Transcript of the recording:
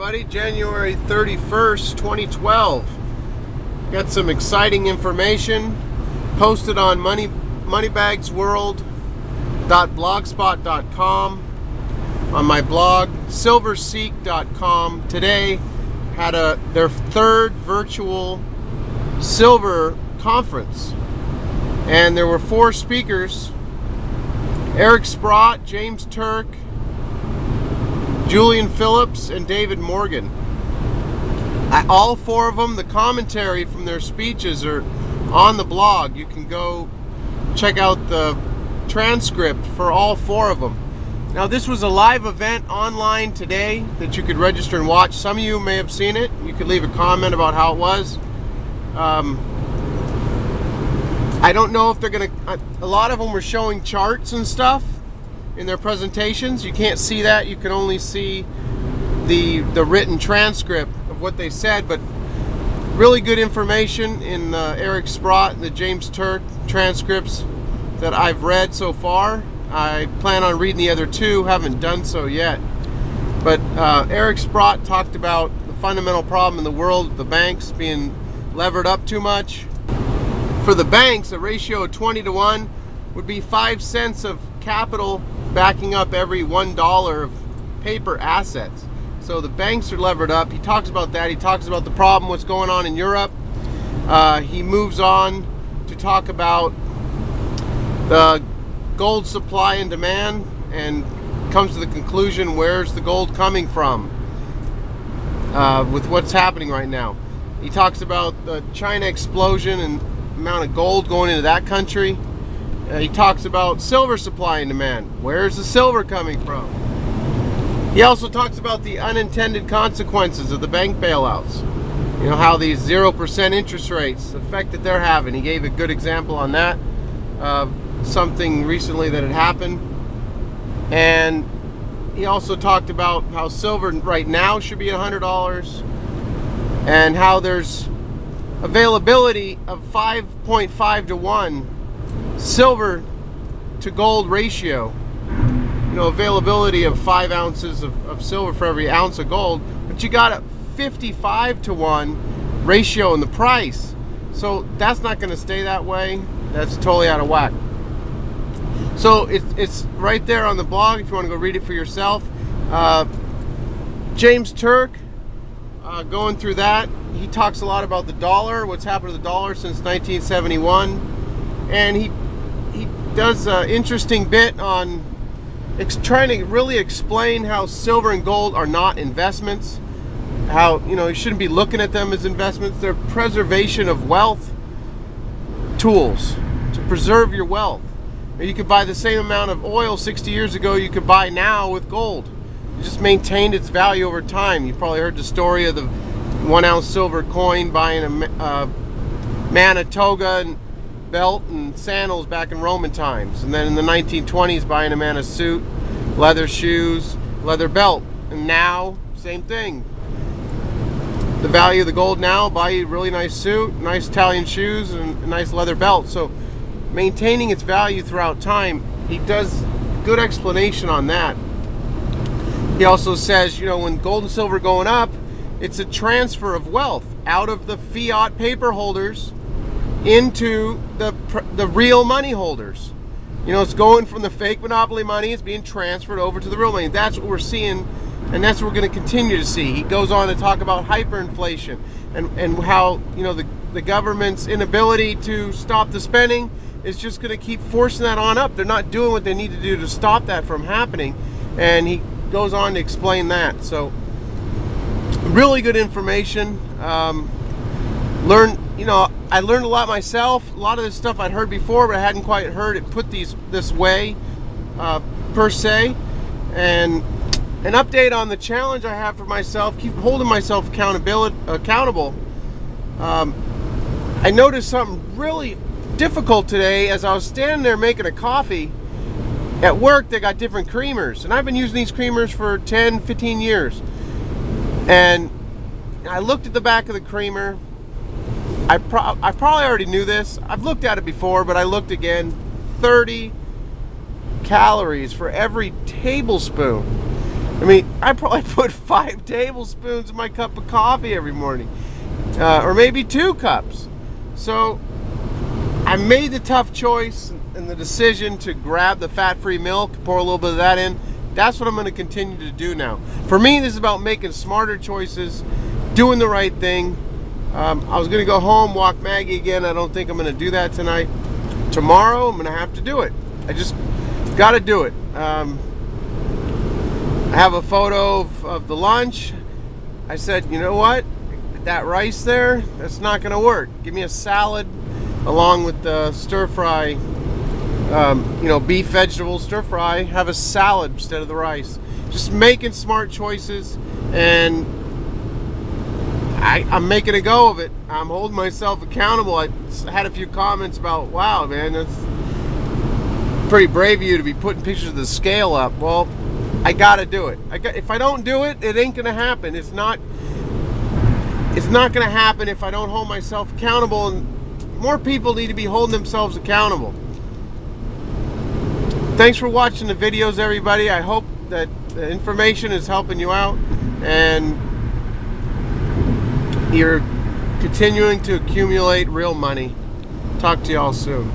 everybody. January 31st, 2012. Got some exciting information posted on moneybagsworld.blogspot.com, on my blog silverseek.com. Today had their third virtual silver conference, and there were 4 speakers: Eric Sprott, James Turk, Julian Phillips, and David Morgan. All 4 of them, the commentary from their speeches are on the blog. You can go check out the transcript for all 4 of them. Now, this was a live event online today that you could register and watch. Some of you may have seen it. You could leave a comment about how it was. I don't know if they're going to... A lot of them were showing charts and stuff in their presentations. You can't see that. You can only see the written transcript of what they said, but really good information in Eric Sprott and the James Turk transcripts that I've read so far. I plan on reading the other 2, haven't done so yet. But Eric Sprott talked about the fundamental problem in the world, the banks being levered up too much. For the banks, a ratio of 20 to 1 would be 5 cents of capital backing up every $1 of paper assets. So the banks are levered up. He talks about that. He talks about the problem, what's going on in Europe. He moves on to talk about the gold supply and demand, and comes to the conclusion, where's the gold coming from with what's happening right now. He talks about the China explosion and amount of gold going into that country. He talks about silver supply and demand. Where's the silver coming from? He also talks about the unintended consequences of the bank bailouts. You know, how these 0% interest rates, the effect that they're having. He gave a good example on that of something recently that had happened. And he also talked about how silver right now should be $100, and how there's availability of 5.5 to 1 silver to gold ratio. You know, availability of 5 ounces of silver for every ounce of gold, but you got a 55 to 1 ratio in the price. So that's not going to stay that way. That's totally out of whack. So it's right there on the blog if you want to go read it for yourself. James Turk, going through that, he talks a lot about the dollar, what's happened to the dollar since 1971, and he does an interesting bit on trying to really explain how silver and gold are not investments, how, you know, you shouldn't be looking at them as investments. They're preservation of wealth tools to preserve your wealth. You could buy the same amount of oil 60 years ago you could buy now with gold. It just maintained its value over time. You probably heard the story of the 1 ounce silver coin buying a man a toga and belt and sandals back in Roman times, and then in the 1920s buying a man a suit, leather shoes, leather belt, and now same thing. The value of the gold now, buy you a really nice suit, nice Italian shoes, and a nice leather belt. So maintaining its value throughout time. He does good explanation on that. He also says, you know, when gold and silver going up, it's a transfer of wealth out of the fiat paper holders into the real money holders. You know, it's going from the fake monopoly money, it's being transferred over to the real money. That's what we're seeing, and that's what we're going to continue to see. He goes on to talk about hyperinflation and how, you know, the government's inability to stop the spending is just going to keep forcing that on up. They're not doing what they need to do to stop that from happening, and he goes on to explain that. So really good information. You know, I learned a lot myself. A lot of this stuff I'd heard before, but I hadn't quite heard it put this way per se. And an update on the challenge I have for myself, keep holding myself accountable. I noticed something really difficult today as I was standing there making a coffee. At work, they got different creamers, and I've been using these creamers for 10, 15 years. And I looked at the back of the creamer. I probably already knew this. I've looked at it before, but I looked again. 30 calories for every tablespoon. I mean, I probably put 5 tablespoons in my cup of coffee every morning, or maybe 2 cups. So I made the tough choice and the decision to grab the fat-free milk, pour a little bit of that in. That's what I'm going to continue to do now. For me, this is about making smarter choices, doing the right thing. I was going to go home, walk Maggie again. I don't think I'm going to do that tonight. Tomorrow, I'm going to have to do it. I just got to do it. I have a photo of the lunch. I said, you know what? That rice there, that's not going to work. Give me a salad along with the stir fry, you know, beef vegetable stir fry. Have a salad instead of the rice. Just making smart choices, and I'm making a go of it. I'm holding myself accountable. I had a few comments about, wow, man, that's pretty brave of you to be putting pictures of the scale up. Well, I gotta do it. If I don't do it, it ain't gonna happen. It's not gonna happen if I don't hold myself accountable, and more people need to be holding themselves accountable. Thanks for watching the videos, everybody. I hope that the information is helping you out, and you're continuing to accumulate real money. Talk to y'all soon.